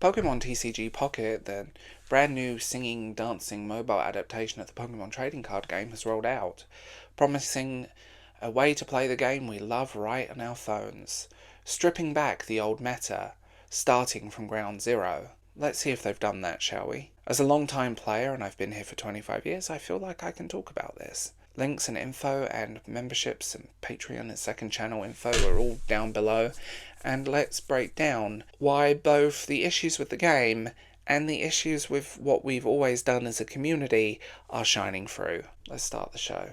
Pokémon TCG Pocket, the brand new singing, dancing mobile adaptation of the Pokémon Trading Card Game, has rolled out, promising a way to play the game we love right on our phones, stripping back the old meta, starting from ground zero. Let's see if they've done that, shall we? As a long-time player, and I've been here for 25 years, I feel like I can talk about this. Links and info and memberships and Patreon and second channel info are all down below. And let's break down why both the issues with the game and the issues with what we've always done as a community are shining through. Let's start the show.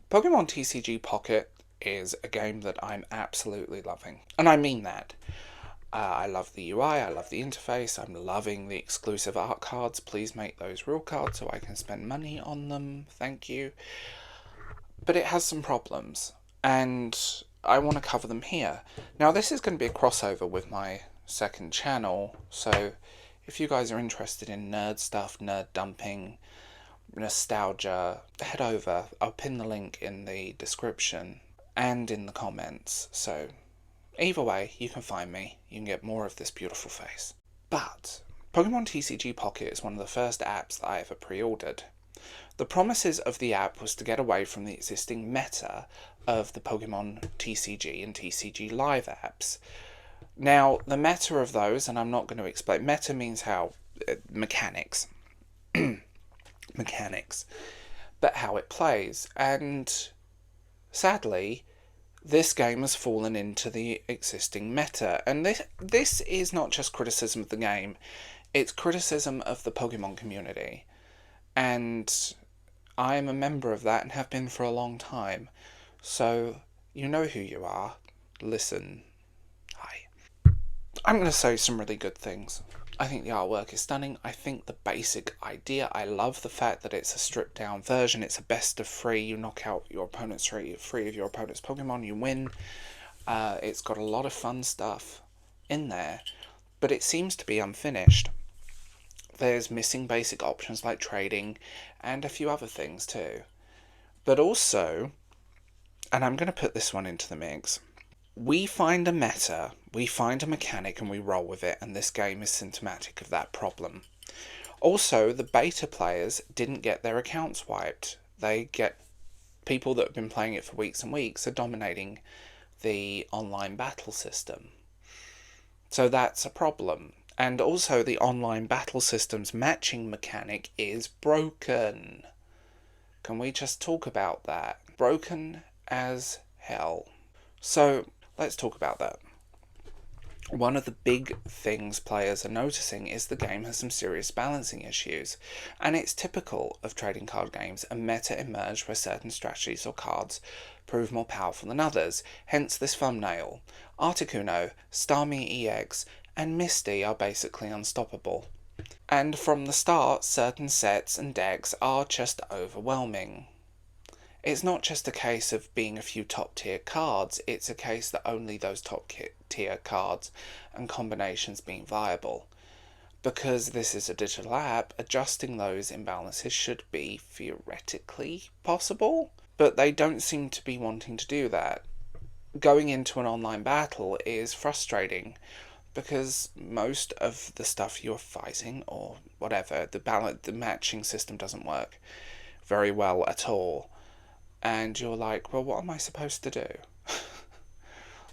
Pokémon TCG Pocket is a game that I'm absolutely loving. And I mean that. I love the UI, I love the interface, I'm loving the exclusive art cards. Please make those real cards so I can spend money on them. Thank you. But it has some problems, and I want to cover them here. Now, this is going to be a crossover with my second channel, so if you guys are interested in nerd stuff, nerd dumping, nostalgia, head over. I'll pin the link in the description and in the comments, so either way, you can find me. You can get more of this beautiful face. But Pokémon TCG Pocket is one of the first apps that I ever pre-ordered. The promises of the app was to get away from the existing meta of the Pokémon TCG and TCG Live apps. Now, the meta of those, and I'm not going to explain, meta means how, mechanics. Mechanics. But how it plays. And sadly, this game has fallen into the existing meta. And this is not just criticism of the game, it's criticism of the Pokemon community. And I am a member of that and have been for a long time. So, you know who you are. Listen. Hi. I'm going to say some really good things. I think the artwork is stunning. I think the basic idea, I love the fact that it's a stripped down version. It's a best of 3. You knock out your opponent's 3 of your opponent's Pokemon, you win. It's got a lot of fun stuff in there, but it seems to be unfinished. There's missing basic options like trading and a few other things too. But also, and I'm going to put this one into the mix, we find a meta, we find a mechanic and we roll with it, and this game is symptomatic of that problem. Also, the beta players didn't get their accounts wiped. They get people that have been playing it for weeks and weeks are dominating the online battle system. So that's a problem. And also the online battle system's matching mechanic is broken. Can we just talk about that? Broken as hell. So, let's talk about that. One of the big things players are noticing is the game has some serious balancing issues, and it's typical of trading card games. A meta emerged where certain strategies or cards prove more powerful than others, hence this thumbnail. Articuno, Starmie EX, and Misty are basically unstoppable. And from the start, certain sets and decks are just overwhelming. It's not just a case of being a few top-tier cards, it's a case that only those top-tier cards and combinations being viable. Because this is a digital app, adjusting those imbalances should be theoretically possible, but they don't seem to be wanting to do that. Going into an online battle is frustrating, because most of the stuff you're fighting, or whatever, the matching system doesn't work very well at all. And you're like, well, what am I supposed to do?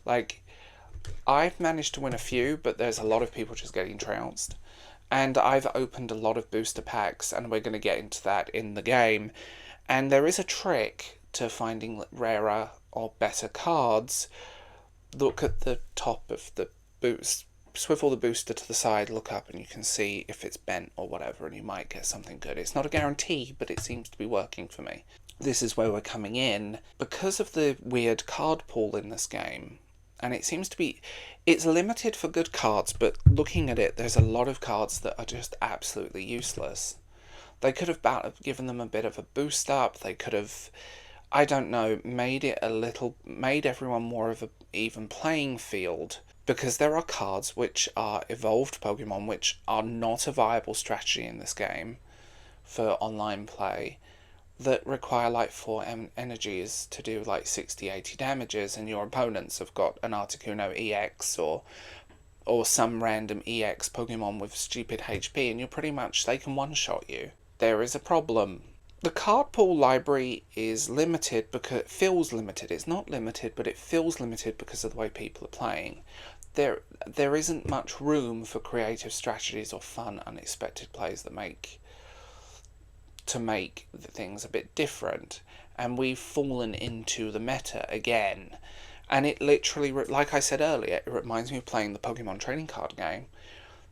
Like, I've managed to win a few, but there's a lot of people just getting trounced. And I've opened a lot of booster packs, and we're going to get into that in the game. And there is a trick to finding rarer or better cards. Look at the top of the boost. Swivel the booster to the side, look up, and you can see if it's bent or whatever, and you might get something good. It's not a guarantee, but it seems to be working for me. This is where we're coming in. Because of the weird card pool in this game, and it seems to be, it's limited for good cards, but looking at it, there's a lot of cards that are just absolutely useless. They could have given them a bit of a boost up, they could have, I don't know, made everyone more of an even playing field. Because there are cards which are evolved Pokemon which are not a viable strategy in this game for online play that require like 4 energies to do like 60-80 damages, and your opponents have got an Articuno EX or some random EX Pokemon with stupid HP, and they can one-shot you. There is a problem. The card pool library is limited because it feels limited. It's not limited, but it feels limited because of the way people are playing. There isn't much room for creative strategies or fun, unexpected plays that make the things a bit different. And we've fallen into the meta again. And it literally, like I said earlier, it reminds me of playing the Pokemon Trading Card Game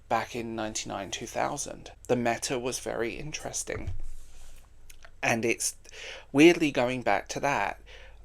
back in 99-2000. The meta was very interesting. And it's weirdly going back to that.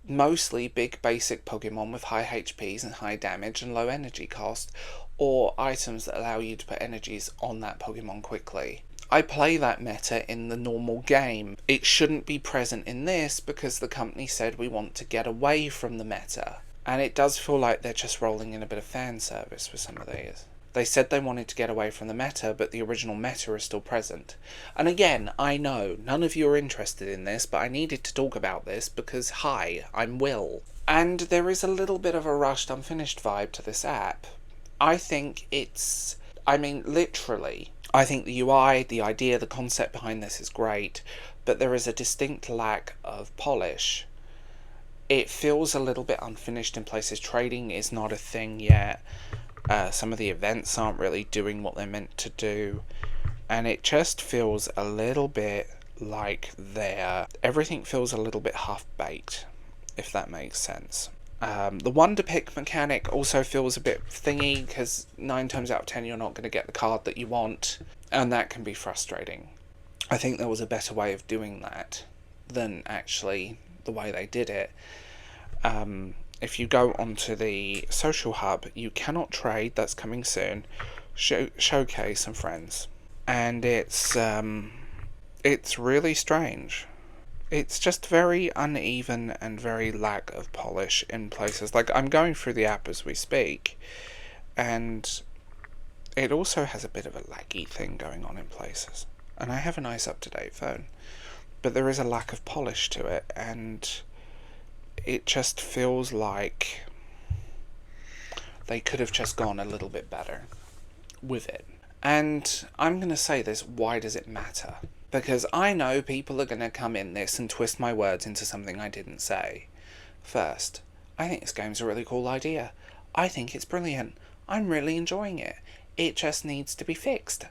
Mostly big basic Pokemon with high HPs and high damage and low energy cost, or items that allow you to put energies on that Pokemon quickly. I play that meta in the normal game. It shouldn't be present in this because the company said we want to get away from the meta. And it does feel like they're just rolling in a bit of fan service with some of these. They said they wanted to get away from the meta, but the original meta is still present. And again, I know none of you are interested in this, but I needed to talk about this because, hi, I'm Will. And there is a little bit of a rushed, unfinished vibe to this app. I think literally, I think the UI, the idea, the concept behind this is great, but there is a distinct lack of polish. It feels a little bit unfinished in places. Trading is not a thing yet. Some of the events aren't really doing what they're meant to do, and it just feels a little bit like everything feels a little bit half-baked, if that makes sense. The Wonder Pick mechanic also feels a bit thingy, because 9 times out of 10 you're not going to get the card that you want, and that can be frustrating. I think there was a better way of doing that than actually the way they did it. If you go onto the social hub, you cannot trade. That's coming soon. Showcase and friends, and it's really strange. It's just very uneven and very lack of polish in places. Like, I'm going through the app as we speak, and it also has a bit of a laggy thing going on in places. And I have a nice up-to-date phone, but there is a lack of polish to it, and it just feels like they could have just gone a little bit better with it. And I'm going to say this, why does it matter? Because I know people are going to come in this and twist my words into something I didn't say. First, I think this game's a really cool idea. I think it's brilliant. I'm really enjoying it. It just needs to be fixed.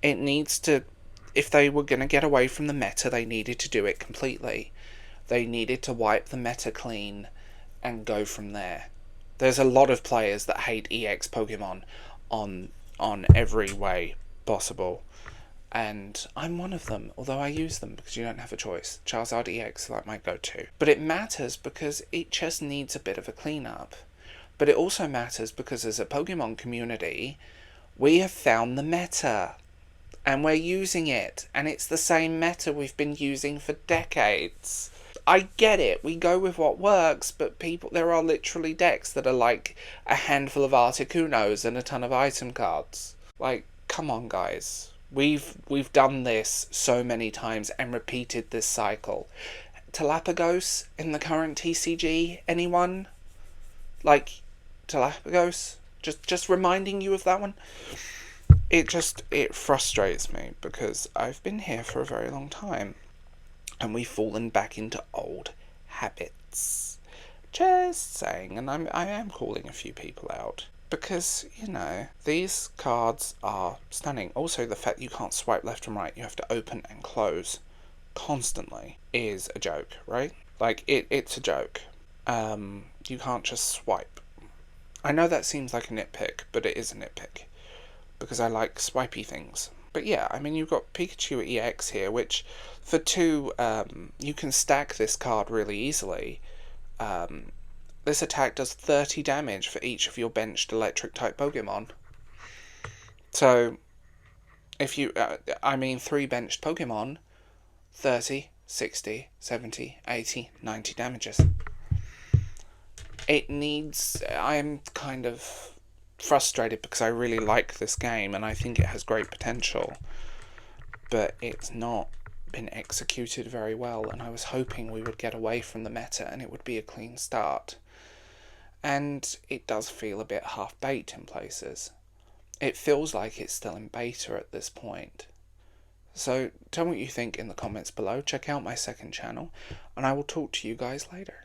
It needs to, if they were going to get away from the meta, they needed to do it completely. They needed to wipe the meta clean and go from there. There's a lot of players that hate EX Pokemon on every way possible. And I'm one of them, although I use them because you don't have a choice. Charizard EX is like my go-to. But it matters because it just needs a bit of a clean-up. But it also matters because as a Pokemon community, we have found the meta. And we're using it. And it's the same meta we've been using for decades. I get it, we go with what works, but there are literally decks that are like a handful of Articunos and a ton of item cards. Like, come on guys. We've done this so many times and repeated this cycle. Galapagos in the current TCG, anyone? Like, Galapagos? Just reminding you of that one? It frustrates me because I've been here for a very long time. And we've fallen back into old habits. Just saying, and I am calling a few people out. Because, these cards are stunning. Also, the fact you can't swipe left and right, you have to open and close constantly, is a joke, right? Like, it's a joke. You can't just swipe. I know that seems like a nitpick, but it is a nitpick. Because I like swipey things. But yeah, I mean, you've got Pikachu EX here, which for 2, you can stack this card really easily. This attack does 30 damage for each of your benched electric-type Pokemon. So, if you, 3 benched Pokemon, 30, 60, 70, 80, 90 damages. I'm kind of frustrated because I really like this game and I think it has great potential, but it's not been executed very well, and I was hoping we would get away from the meta and it would be a clean start. And it does feel a bit half-baked in places. It feels like it's still in beta at this point. So tell me what you think in the comments below. Check out my second channel, and I will talk to you guys later.